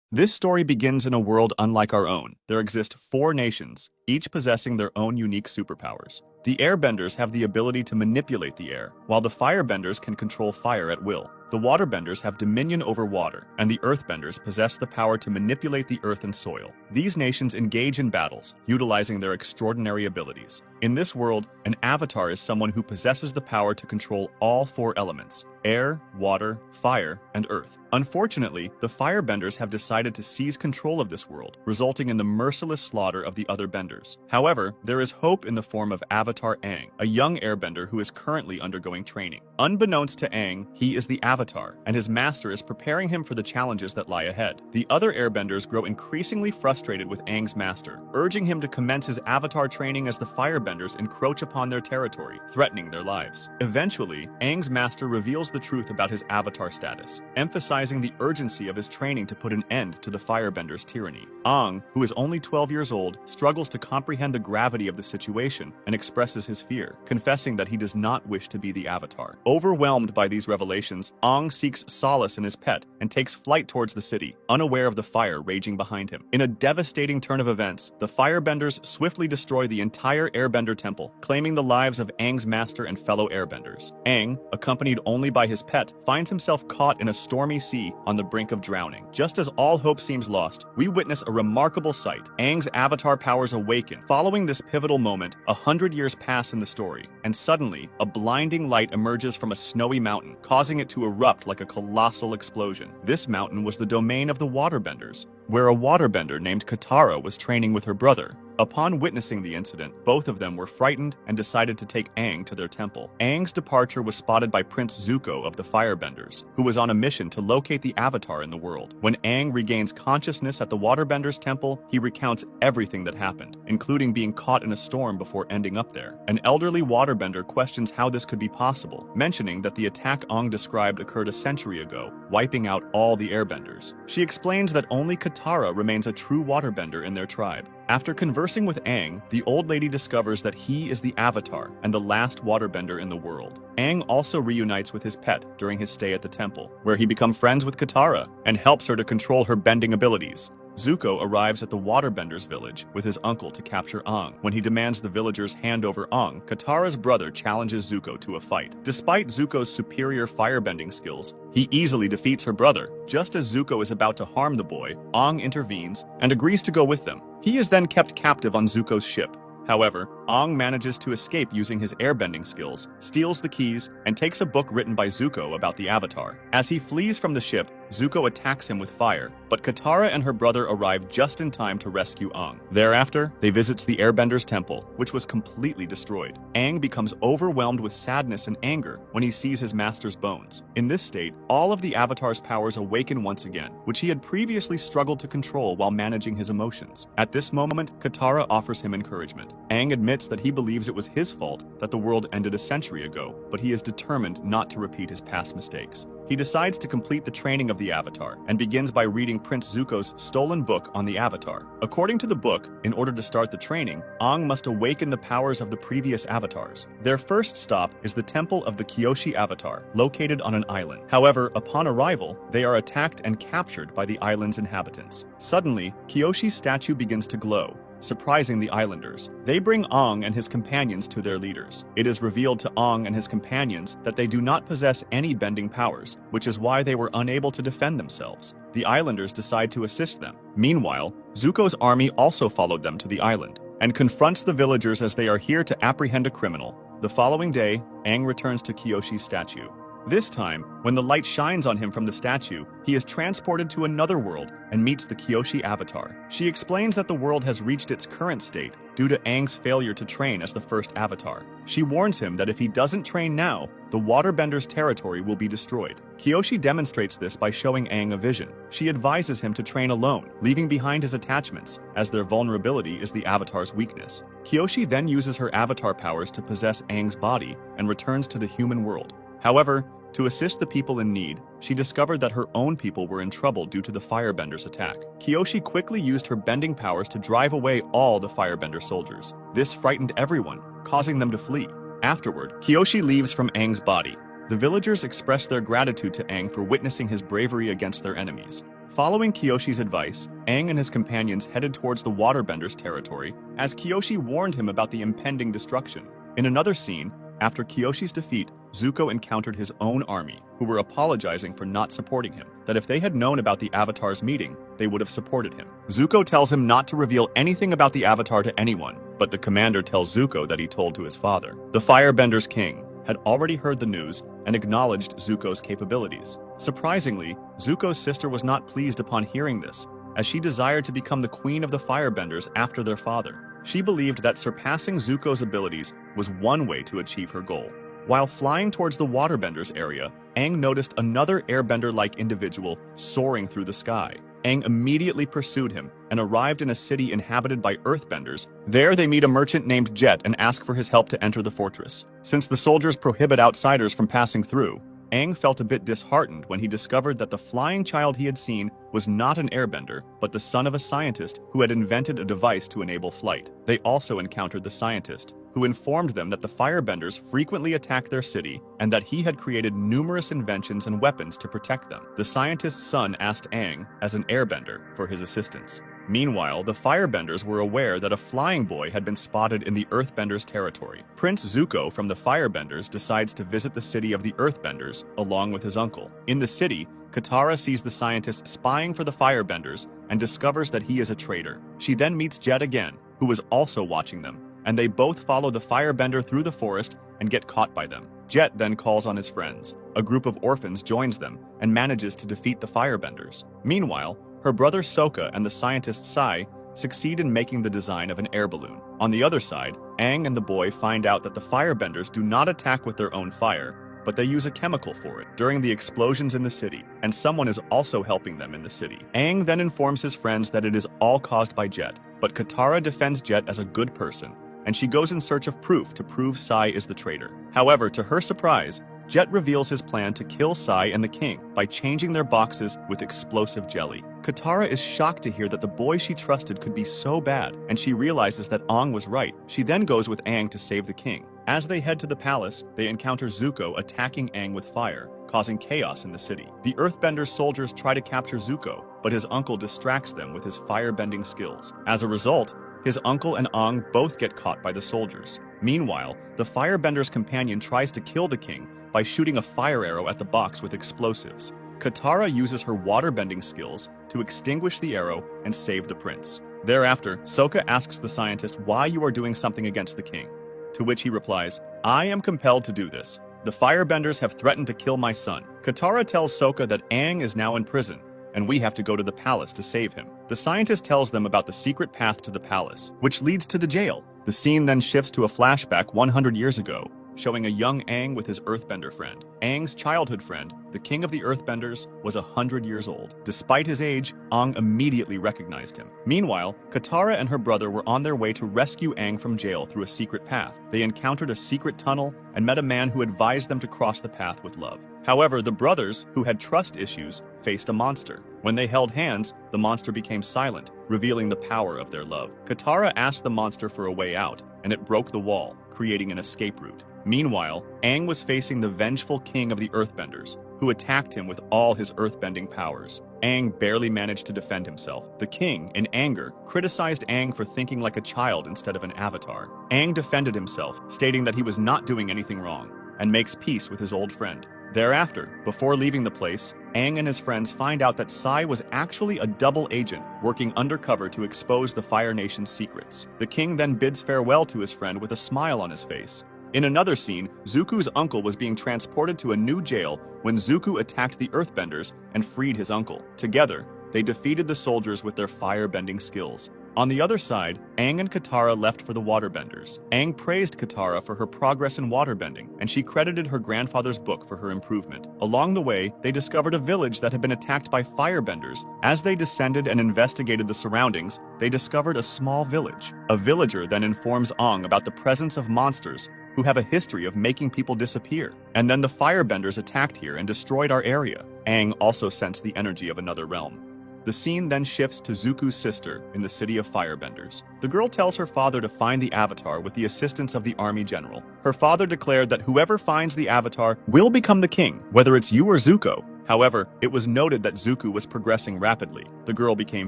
This story begins in a world unlike our own. There exist four nations, each possessing their own unique superpowers. The airbenders have the ability to manipulate the air, while the firebenders can control fire at will. The waterbenders have dominion over water, and the earthbenders possess the power to manipulate the earth and soil. These nations engage in battles, utilizing their extraordinary abilities. In this world, an avatar is someone who possesses the power to control all four elements: air, water, fire, and earth. Unfortunately, the firebenders have decided to seize control of this world, resulting in the merciless slaughter of the other benders. However, there is hope in the form of Avatar Aang, a young airbender who is currently undergoing training. Unbeknownst to Aang, he is the Avatar, and his master is preparing him for the challenges that lie ahead. The other airbenders grow increasingly frustrated with Aang's master, urging him to commence his Avatar training as the firebenders encroach upon their territory, threatening their lives. Eventually, Aang's master reveals the truth about his Avatar status, emphasizing the urgency of his training to put an end to the firebenders' tyranny. Aang, who is only 12 years old, struggles to comprehend the gravity of the situation and expresses his fear, confessing that he does not wish to be the Avatar. Overwhelmed by these revelations, Aang seeks solace in his pet and takes flight towards the city, unaware of the fire raging behind him. In a devastating turn of events, the firebenders swiftly destroy the entire airbender temple, claiming the lives of Aang's master and fellow airbenders. Aang, accompanied only by his pet, finds himself caught in a stormy sea on the brink of drowning. Just as all hope seems lost, we witness a remarkable sight. Aang's avatar powers awaken. Following this pivotal moment, 100 years pass in the story, and suddenly, a blinding light emerges from a snowy mountain, causing it to erupt like a colossal explosion. This mountain was the domain of the waterbenders, where a waterbender named Katara was training with her brother. Upon witnessing the incident, both of them were frightened and decided to take Aang to their temple. Aang's departure was spotted by Prince Zuko of the Firebenders, who was on a mission to locate the Avatar in the world. When Aang regains consciousness at the Waterbenders' temple, he recounts everything that happened, including being caught in a storm before ending up there. An elderly waterbender questions how this could be possible, mentioning that the attack Aang described occurred a century ago, wiping out all the airbenders. She explains that only Katara remains a true waterbender in their tribe. After conversing with Aang, the old lady discovers that he is the Avatar and the last waterbender in the world. Aang also reunites with his pet during his stay at the temple, where he becomes friends with Katara and helps her to control her bending abilities. Zuko arrives at the Waterbenders village with his uncle to capture Aang. When he demands the villagers hand over Aang, Katara's brother challenges Zuko to a fight. Despite Zuko's superior firebending skills, he easily defeats her brother. Just as Zuko is about to harm the boy, Aang intervenes and agrees to go with them. He is then kept captive on Zuko's ship. However, Aang manages to escape using his airbending skills, steals the keys, and takes a book written by Zuko about the Avatar. As he flees from the ship, Zuko attacks him with fire, but Katara and her brother arrive just in time to rescue Aang. Thereafter, they visit the Airbenders' temple, which was completely destroyed. Aang becomes overwhelmed with sadness and anger when he sees his master's bones. In this state, all of the Avatar's powers awaken once again, which he had previously struggled to control while managing his emotions. At this moment, Katara offers him encouragement. Aang admits that he believes it was his fault that the world ended a century ago, but he is determined not to repeat his past mistakes. He decides to complete the training of the Avatar and begins by reading Prince Zuko's stolen book on the Avatar. According to the book, in order to start the training, Aang must awaken the powers of the previous Avatars. Their first stop is the temple of the Kyoshi Avatar, located on an island. However, upon arrival, they are attacked and captured by the island's inhabitants. Suddenly, Kyoshi's statue begins to glow, surprising the islanders. They bring Aang and his companions to their leaders. It is revealed to Aang and his companions that they do not possess any bending powers, which is why they were unable to defend themselves. The islanders decide to assist them. Meanwhile, Zuko's army also followed them to the island and confronts the villagers as they are here to apprehend a criminal. The following day, Aang returns to Kyoshi's statue. This time, when the light shines on him from the statue, he is transported to another world and meets the Kyoshi Avatar. She explains that the world has reached its current state due to Aang's failure to train as the first Avatar. She warns him that if he doesn't train now, the Waterbenders' territory will be destroyed. Kyoshi demonstrates this by showing Aang a vision. She advises him to train alone, leaving behind his attachments, as their vulnerability is the Avatar's weakness. Kyoshi then uses her Avatar powers to possess Aang's body and returns to the human world. However, to assist the people in need, she discovered that her own people were in trouble due to the Firebenders' attack. Kyoshi quickly used her bending powers to drive away all the Firebender soldiers. This frightened everyone, causing them to flee. Afterward, Kyoshi leaves from Aang's body. The villagers express their gratitude to Aang for witnessing his bravery against their enemies. Following Kyoshi's advice, Aang and his companions headed towards the waterbenders' territory as Kyoshi warned him about the impending destruction. In another scene, after Kyoshi's defeat, Zuko encountered his own army, who were apologizing for not supporting him, that if they had known about the Avatar's meeting, they would have supported him. Zuko tells him not to reveal anything about the Avatar to anyone, but the commander tells Zuko that he told to his father. The Firebenders' king had already heard the news and acknowledged Zuko's capabilities. Surprisingly, Zuko's sister was not pleased upon hearing this, as she desired to become the queen of the Firebenders after their father. She believed that surpassing Zuko's abilities was one way to achieve her goal. While flying towards the waterbenders area, Aang noticed another airbender-like individual soaring through the sky. Aang immediately pursued him and arrived in a city inhabited by earthbenders. There they meet a merchant named Jet and ask for his help to enter the fortress. Since the soldiers prohibit outsiders from passing through, Aang felt a bit disheartened when he discovered that the flying child he had seen was not an airbender, but the son of a scientist who had invented a device to enable flight. They also encountered the scientist, who informed them that the firebenders frequently attack their city and that he had created numerous inventions and weapons to protect them. The scientist's son asked Aang, as an airbender, for his assistance. Meanwhile, the Firebenders were aware that a flying boy had been spotted in the Earthbenders' territory. Prince Zuko from the Firebenders decides to visit the city of the Earthbenders along with his uncle. In the city, Katara sees the scientist spying for the Firebenders and discovers that he is a traitor. She then meets Jet again, who was also watching them, and they both follow the Firebender through the forest and get caught by them. Jet then calls on his friends. A group of orphans joins them and manages to defeat the Firebenders. Meanwhile, her brother Sokka and the scientist Sai succeed in making the design of an air balloon. On the other side, Aang and the boy find out that the Firebenders do not attack with their own fire, but they use a chemical for it during the explosions in the city, and someone is also helping them in the city. Aang then informs his friends that it is all caused by Jet, but Katara defends Jet as a good person, and she goes in search of proof to prove Sai is the traitor. However, to her surprise, Jet reveals his plan to kill Sai and the king by changing their boxes with explosive jelly. Katara is shocked to hear that the boy she trusted could be so bad, and she realizes that Aang was right. She then goes with Aang to save the king. As they head to the palace, they encounter Zuko attacking Aang with fire, causing chaos in the city. The Earthbenders' soldiers try to capture Zuko, but his uncle distracts them with his firebending skills. As a result, his uncle and Aang both get caught by the soldiers. Meanwhile, the Firebender's companion tries to kill the king by shooting a fire arrow at the box with explosives. Katara uses her waterbending skills to extinguish the arrow and save the prince. Thereafter, Sokka asks the scientist why you are doing something against the king, to which he replies, "I am compelled to do this. The Firebenders have threatened to kill my son." Katara tells Sokka that Aang is now in prison, and we have to go to the palace to save him. The scientist tells them about the secret path to the palace, which leads to the jail. The scene then shifts to a flashback 100 years ago, showing a young Aang with his Earthbender friend. Aang's childhood friend, the king of the Earthbenders, was 100 years old. Despite his age, Aang immediately recognized him. Meanwhile, Katara and her brother were on their way to rescue Aang from jail through a secret path. They encountered a secret tunnel and met a man who advised them to cross the path with love. However, the brothers, who had trust issues, faced a monster. When they held hands, the monster became silent, revealing the power of their love. Katara asked the monster for a way out, and it broke the wall, creating an escape route. Meanwhile, Aang was facing the vengeful king of the Earthbenders, who attacked him with all his earthbending powers. Aang barely managed to defend himself. The king, in anger, criticized Aang for thinking like a child instead of an avatar. Aang defended himself, stating that he was not doing anything wrong, and makes peace with his old friend. Thereafter, before leaving the place, Aang and his friends find out that Sai was actually a double agent working undercover to expose the Fire Nation's secrets. The king then bids farewell to his friend with a smile on his face. In another scene, Zuko's uncle was being transported to a new jail when Zuko attacked the Earthbenders and freed his uncle. Together, they defeated the soldiers with their fire-bending skills. On the other side, Aang and Katara left for the waterbenders. Aang praised Katara for her progress in waterbending, and she credited her grandfather's book for her improvement. Along the way, they discovered a village that had been attacked by firebenders. As they descended and investigated the surroundings, they discovered a small village. A villager then informs Aang about the presence of monsters who have a history of making people disappear. And then the firebenders attacked here and destroyed our area. Aang also sensed the energy of another realm. The scene then shifts to Zuko's sister in the city of Firebenders. The girl tells her father to find the Avatar with the assistance of the army general. Her father declared that whoever finds the Avatar will become the king, whether it's you or Zuko. However, it was noted that Zuko was progressing rapidly. The girl became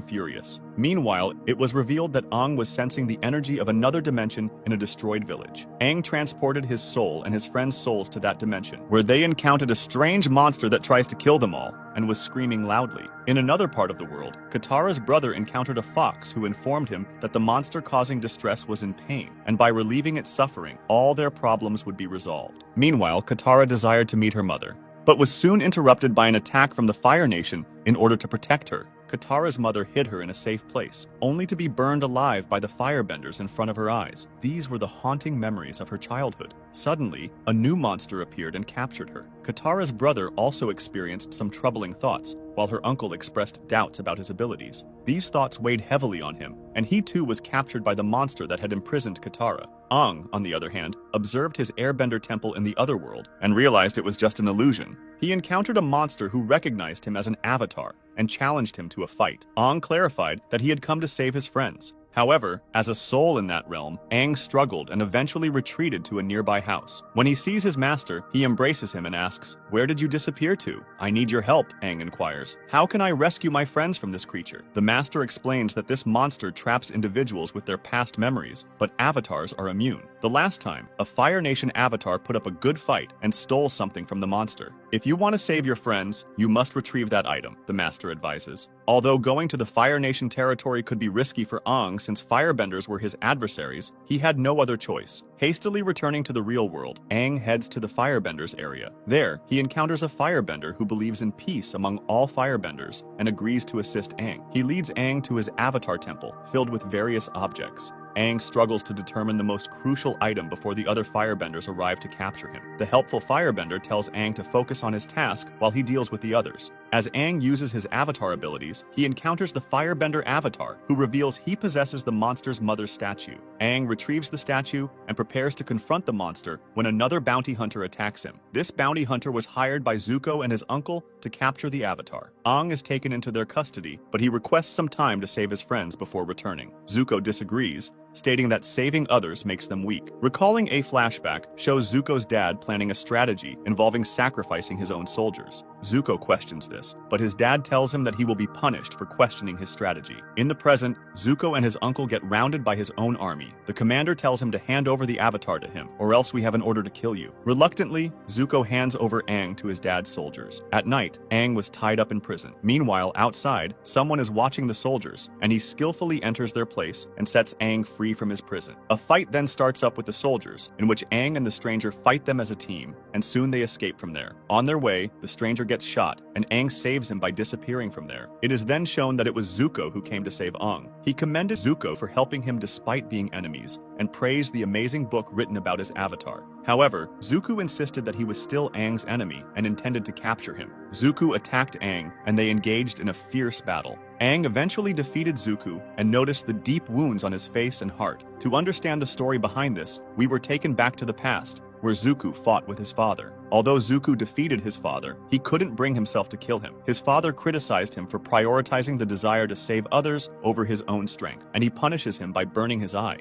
furious. Meanwhile, it was revealed that Aang was sensing the energy of another dimension in a destroyed village. Aang transported his soul and his friend's souls to that dimension, where they encountered a strange monster that tries to kill them all and was screaming loudly. In another part of the world, Katara's brother encountered a fox who informed him that the monster causing distress was in pain, and by relieving its suffering, all their problems would be resolved. Meanwhile, Katara desired to meet her mother, but was soon interrupted by an attack from the Fire Nation in order to protect her. Katara's mother hid her in a safe place, only to be burned alive by the firebenders in front of her eyes. These were the haunting memories of her childhood. Suddenly, a new monster appeared and captured her. Katara's brother also experienced some troubling thoughts, while her uncle expressed doubts about his abilities. These thoughts weighed heavily on him, and he too was captured by the monster that had imprisoned Katara. Aang, on the other hand, observed his airbender temple in the other world and realized it was just an illusion. He encountered a monster who recognized him as an avatar and challenged him to a fight. Aang clarified that he had come to save his friends. However, as a soul in that realm, Aang struggled and eventually retreated to a nearby house. When he sees his master, he embraces him and asks, "Where did you disappear to?" "I need your help," Aang inquires. "How can I rescue my friends from this creature?" The master explains that this monster traps individuals with their past memories, but avatars are immune. The last time, a Fire Nation avatar put up a good fight and stole something from the monster. "If you want to save your friends, you must retrieve that item," the master advises. Although going to the Fire Nation territory could be risky for Aang since firebenders were his adversaries, he had no other choice. Hastily returning to the real world, Aang heads to the firebenders area. There, he encounters a firebender who believes in peace among all firebenders and agrees to assist Aang. He leads Aang to his avatar temple, filled with various objects. Aang struggles to determine the most crucial item before the other firebenders arrive to capture him. The helpful firebender tells Aang to focus on his task while he deals with the others. As Aang uses his avatar abilities, he encounters the firebender avatar, who reveals he possesses the monster's mother's statue. Aang retrieves the statue and prepares to confront the monster when another bounty hunter attacks him. This bounty hunter was hired by Zuko and his uncle to capture the avatar. Aang is taken into their custody, but he requests some time to save his friends before returning. Zuko disagrees, stating that saving others makes them weak. Recalling a flashback shows Zuko's dad planning a strategy involving sacrificing his own soldiers. Zuko questions this, but his dad tells him that he will be punished for questioning his strategy. In the present, Zuko and his uncle get rounded by his own army. The commander tells him to hand over the avatar to him, or else we have an order to kill you. Reluctantly, Zuko hands over Aang to his dad's soldiers. At night, Aang was tied up in prison. Meanwhile, outside, someone is watching the soldiers, and he skillfully enters their place and sets Aang free from his prison. A fight then starts up with the soldiers, in which Aang and the stranger fight them as a team, and soon they escape from there. On their way, the stranger gets shot, and Aang saves him by disappearing from there. It is then shown that it was Zuko who came to save Aang. He commended Zuko for helping him despite being enemies, and praised the amazing book written about his avatar. However, Zuko insisted that he was still Aang's enemy and intended to capture him. Zuko attacked Aang, and they engaged in a fierce battle. Aang eventually defeated Zuko and noticed the deep wounds on his face and heart. To understand the story behind this, we were taken back to the past, where Zuko fought with his father. Although Zuko defeated his father, he couldn't bring himself to kill him. His father criticized him for prioritizing the desire to save others over his own strength, and he punishes him by burning his eye.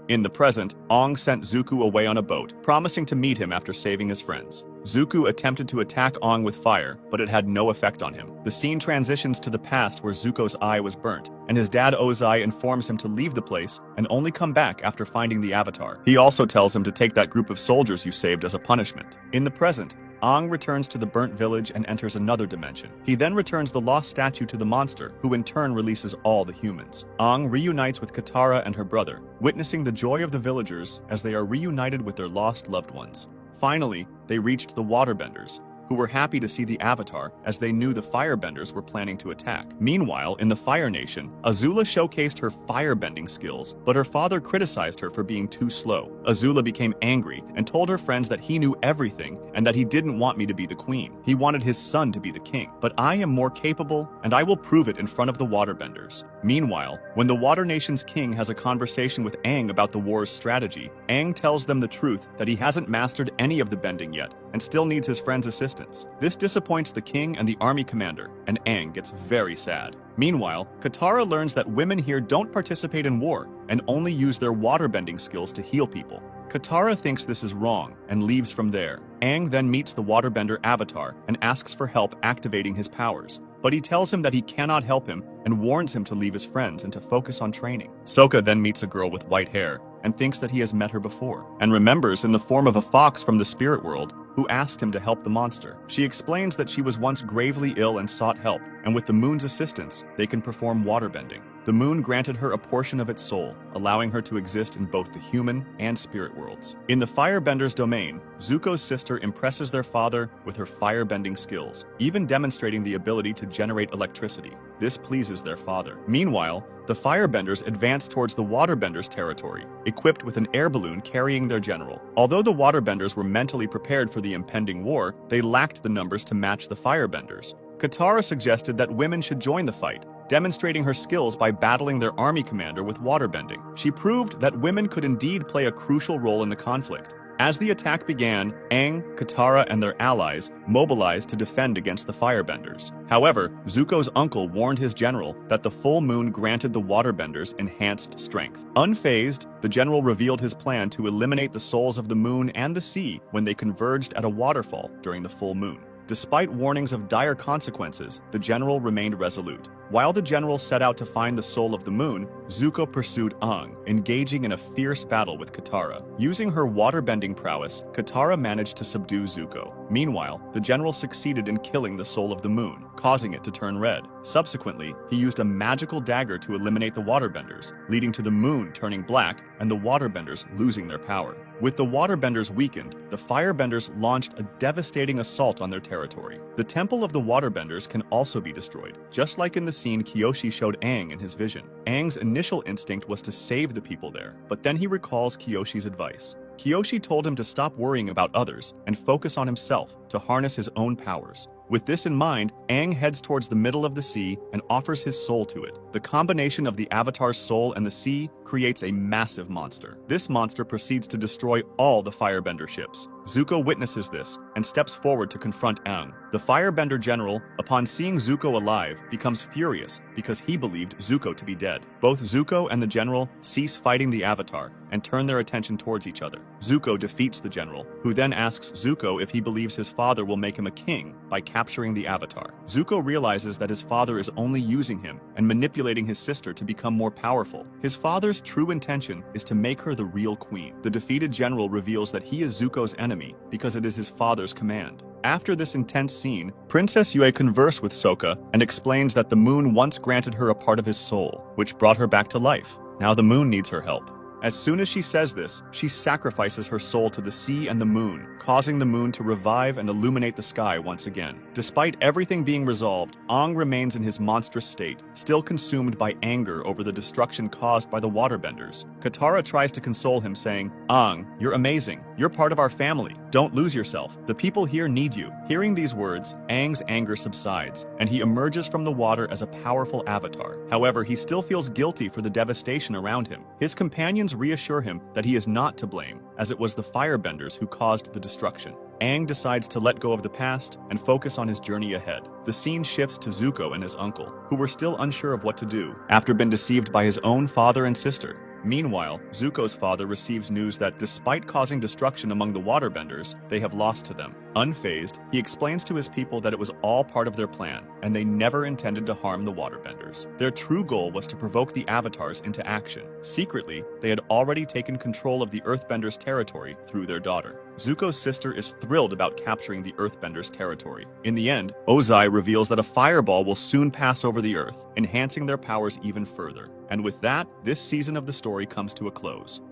In the present, Aang sent Zuko away on a boat, promising to meet him after saving his friends. Zuko attempted to attack Aang with fire, but it had no effect on him. The scene transitions to the past where Zuko's eye was burnt, and his dad Ozai informs him to leave the place and only come back after finding the avatar. He also tells him to take that group of soldiers you saved as a punishment. In the present, Aang returns to the burnt village and enters another dimension. He then returns the lost statue to the monster, who in turn releases all the humans. Aang reunites with Katara and her brother, witnessing the joy of the villagers as they are reunited with their lost loved ones. Finally, they reached the waterbenders, who were happy to see the avatar as they knew the firebenders were planning to attack. Meanwhile, in the Fire Nation, Azula showcased her firebending skills, but her father criticized her for being too slow. Azula became angry and told her friends that he knew everything and that he didn't want me to be the queen. He wanted his son to be the king. But I am more capable, and I will prove it in front of the waterbenders. Meanwhile, when the Water Nation's king has a conversation with Aang about the war's strategy, Aang tells them the truth that he hasn't mastered any of the bending yet, and still needs his friend's assistance. This disappoints the king and the army commander, and Aang gets very sad. Meanwhile, Katara learns that women here don't participate in war and only use their waterbending skills to heal people. Katara thinks this is wrong and leaves from there. Aang then meets the waterbender Avatar and asks for help activating his powers, but he tells him that he cannot help him and warns him to leave his friends and to focus on training. Sokka then meets a girl with white hair and thinks that he has met her before, and remembers in the form of a fox from the spirit world who asked him to help the monster. She explains that she was once gravely ill and sought help, and with the moon's assistance, they can perform waterbending. The moon granted her a portion of its soul, allowing her to exist in both the human and spirit worlds. In the firebender's domain, Zuko's sister impresses their father with her firebending skills, even demonstrating the ability to generate electricity. This pleases their father. Meanwhile, the firebenders advance towards the waterbenders' territory, equipped with an air balloon carrying their general. Although the waterbenders were mentally prepared for the impending war, they lacked the numbers to match the firebenders. Katara suggested that women should join the fight, demonstrating her skills by battling their army commander with waterbending. She proved that women could indeed play a crucial role in the conflict. As the attack began, Aang, Katara, and their allies mobilized to defend against the firebenders. However, Zuko's uncle warned his general that the full moon granted the waterbenders enhanced strength. Unfazed, the general revealed his plan to eliminate the souls of the moon and the sea when they converged at a waterfall during the full moon. Despite warnings of dire consequences, the general remained resolute. While the general set out to find the soul of the moon, Zuko pursued Aang, engaging in a fierce battle with Katara. Using her waterbending prowess, Katara managed to subdue Zuko. Meanwhile, the general succeeded in killing the soul of the moon, causing it to turn red. Subsequently, he used a magical dagger to eliminate the waterbenders, leading to the moon turning black and the waterbenders losing their power. With the waterbenders weakened, the firebenders launched a devastating assault on their territory. The temple of the waterbenders can also be destroyed, just like in the scene Kyoshi showed Aang in his vision. Aang's initial instinct was to save the people there, but then he recalls Kyoshi's advice. Kyoshi told him to stop worrying about others and focus on himself to harness his own powers. With this in mind, Aang heads towards the middle of the sea and offers his soul to it. The combination of the Avatar's soul and the sea creates a massive monster. This monster proceeds to destroy all the firebender ships. Zuko witnesses this and steps forward to confront Aang. The firebender general, upon seeing Zuko alive, becomes furious because he believed Zuko to be dead. Both Zuko and the general cease fighting the Avatar and turn their attention towards each other. Zuko defeats the general, who then asks Zuko if he believes his father will make him a king by capturing the Avatar. Zuko realizes that his father is only using him and manipulating his sister to become more powerful. His father's true intention is to make her the real queen. The defeated general reveals that he is Zuko's enemy because it is his father's command. After this intense scene, Princess Yue converses with Sokka and explains that the moon once granted her a part of his soul, which brought her back to life. Now the moon needs her help. As soon as she says this, she sacrifices her soul to the sea and the moon, causing the moon to revive and illuminate the sky once again. Despite everything being resolved, Aang remains in his monstrous state, still consumed by anger over the destruction caused by the waterbenders. Katara tries to console him, saying, "Aang, you're amazing. You're part of our family. Don't lose yourself. The people here need you." Hearing these words, Aang's anger subsides, and he emerges from the water as a powerful avatar. However, he still feels guilty for the devastation around him. His companions reassure him that he is not to blame, as it was the firebenders who caused the destruction. Aang decides to let go of the past and focus on his journey ahead. The scene shifts to Zuko and his uncle, who were still unsure of what to do after being deceived by his own father and sister. Meanwhile, Zuko's father receives news that despite causing destruction among the waterbenders, they have lost to them. Unfazed, he explains to his people that it was all part of their plan, and they never intended to harm the waterbenders. Their true goal was to provoke the avatars into action. Secretly, they had already taken control of the earthbenders' territory through their daughter. Zuko's sister is thrilled about capturing the earthbenders' territory. In the end, Ozai reveals that a fireball will soon pass over the earth, enhancing their powers even further. And with that, this season of the story comes to a close.